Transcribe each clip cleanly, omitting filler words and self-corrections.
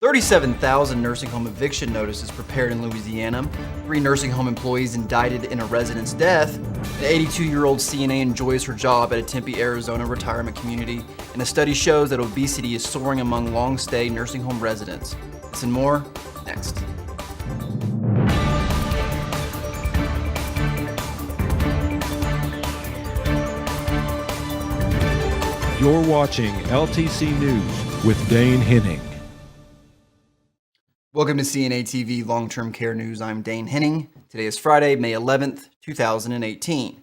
37,000 nursing home eviction notices prepared in Louisiana. 3 nursing home employees indicted in a resident's death. An 82-year-old CNA enjoys her job at a Tempe, Arizona retirement community. And a study shows that obesity is soaring among long-stay nursing home residents. This and more, next. You're watching LTC News with Dane Henning. Welcome to CNA TV Long-Term Care News. I'm Dane Henning. Today is Friday, May 11th, 2018.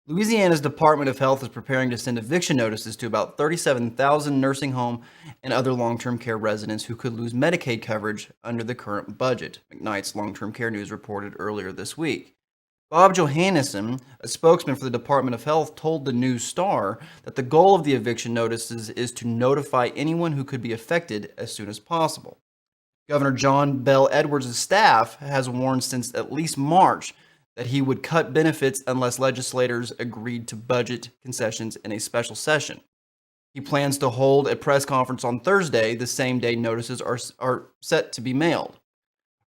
Louisiana's Department of Health is preparing to send eviction notices to about 37,000 nursing home and other long-term care residents who could lose Medicaid coverage under the current budget, McKnight's Long-Term Care News reported earlier this week. Bob Johannesson, a spokesman for the Department of Health, told the News Star that the goal of the eviction notices is to notify anyone who could be affected as soon as possible. Governor John Bell Edwards' staff has warned since at least March that he would cut benefits unless legislators agreed to budget concessions in a special session. He plans to hold a press conference on Thursday, the same day notices are set to be mailed.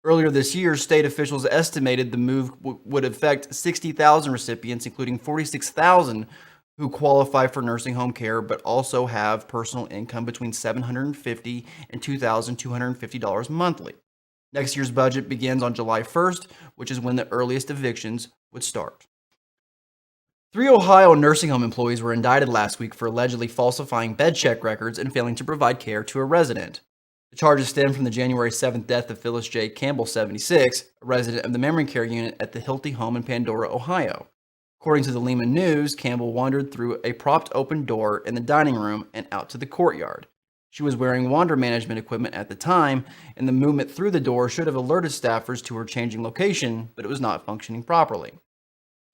Earlier this year, state officials estimated the move would affect 60,000 recipients, including 46,000 who qualify for nursing home care but also have personal income between $750 and $2,250 monthly. Next year's budget begins on July 1st, which is when the earliest evictions would start. 3 Ohio nursing home employees were indicted last week for allegedly falsifying bed check records and failing to provide care to a resident. The charges stem from the January 7th death of Phyllis J. Campbell, 76, a resident of the memory care unit at the Hilty home in Pandora, Ohio. According to the Lehman News, Campbell wandered through a propped open door in the dining room and out to the courtyard. She was wearing wander management equipment at the time, and the movement through the door should have alerted staffers to her changing location, but it was not functioning properly.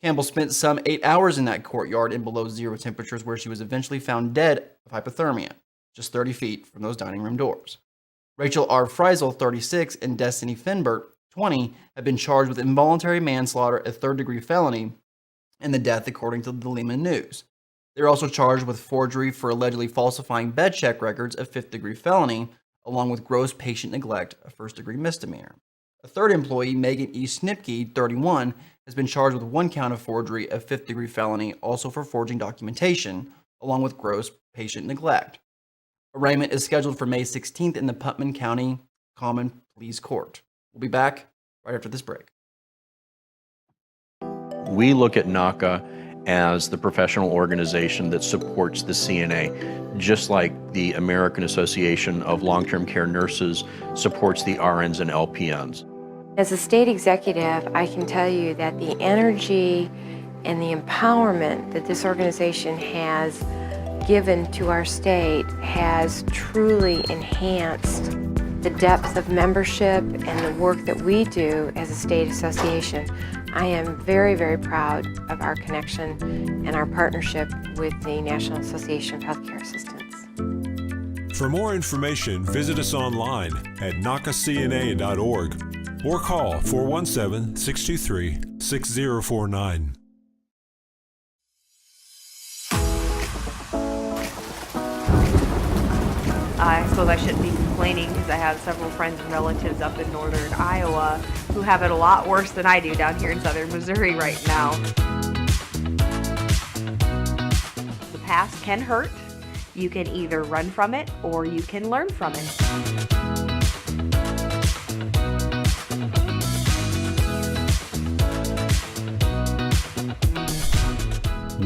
Campbell spent some 8 hours in that courtyard in below zero temperatures, where she was eventually found dead of hypothermia, just 30 feet from those dining room doors. Rachel R. Freisel, 36, and Destiny Finbert, 20, have been charged with involuntary manslaughter, a third-degree felony, and the death, according to the Lehman News. They were also charged with forgery for allegedly falsifying bed check records, a fifth-degree felony, along with gross patient neglect, a first-degree misdemeanor. A third employee, Megan E. Snipke, 31, has been charged with 1 count of forgery, a fifth-degree felony, also for forging documentation, along with gross patient neglect. Arraignment is scheduled for May 16th in the Putnam County Common Pleas Court. We'll be back right after this break. We look at NACA as the professional organization that supports the CNA, just like the American Association of Long-Term Care Nurses supports the RNs and LPNs. As a state executive, I can tell you that the energy and the empowerment that this organization has given to our state has truly enhanced the depth of membership and the work that we do as a state association. I am very, very proud of our connection and our partnership with the National Association of Healthcare Assistants. For more information, visit us online at nacacna.org or call 417-623-6049. I suppose I shouldn't be complaining because I have several friends and relatives up in northern Iowa who have it a lot worse than I do down here in southern Missouri right now. The past can hurt. You can either run from it or you can learn from it.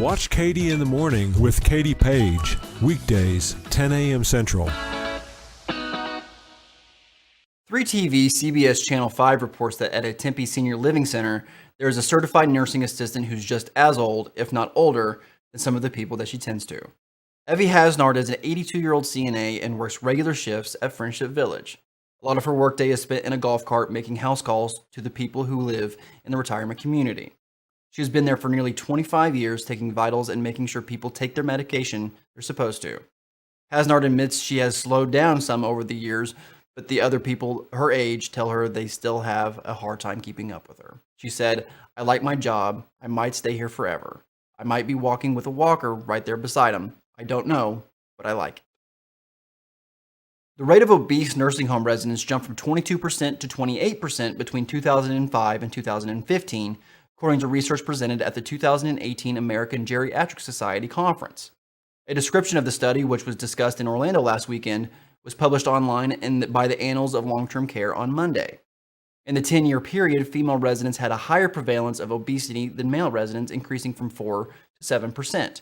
Watch Katie in the Morning with Katie Page, weekdays, 10 a.m. Central. 3TV CBS Channel 5 reports that at a Tempe Senior Living Center, there is a certified nursing assistant who's just as old, if not older, than some of the people that she tends to. Evie Hasnard is an 82-year-old CNA and works regular shifts at Friendship Village. A lot of her workday is spent in a golf cart making house calls to the people who live in the retirement community. She has been there for nearly 25 years, taking vitals and making sure people take their medication they're supposed to. Hasnard admits she has slowed down some over the years, but the other people her age tell her they still have a hard time keeping up with her. She said, "I like my job. I might stay here forever. I might be walking with a walker right there beside him. I don't know, but I like it." The rate of obese nursing home residents jumped from 22% to 28% between 2005 and 2015, according to research presented at the 2018 American Geriatric Society Conference. A description of the study, which was discussed in Orlando last weekend, was published online by the Annals of Long-Term Care on Monday. In the 10-year period, female residents had a higher prevalence of obesity than male residents, increasing from 4 to 7%.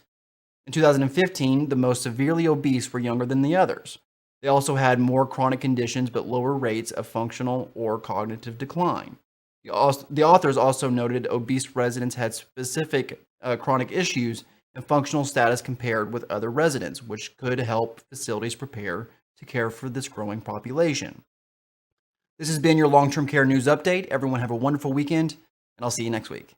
In 2015, the most severely obese were younger than the others. They also had more chronic conditions but lower rates of functional or cognitive decline. The authors also noted obese residents had specific chronic issues and functional status compared with other residents, which could help facilities prepare to care for this growing population. This has been your long-term care news update. Everyone have a wonderful weekend, and I'll see you next week.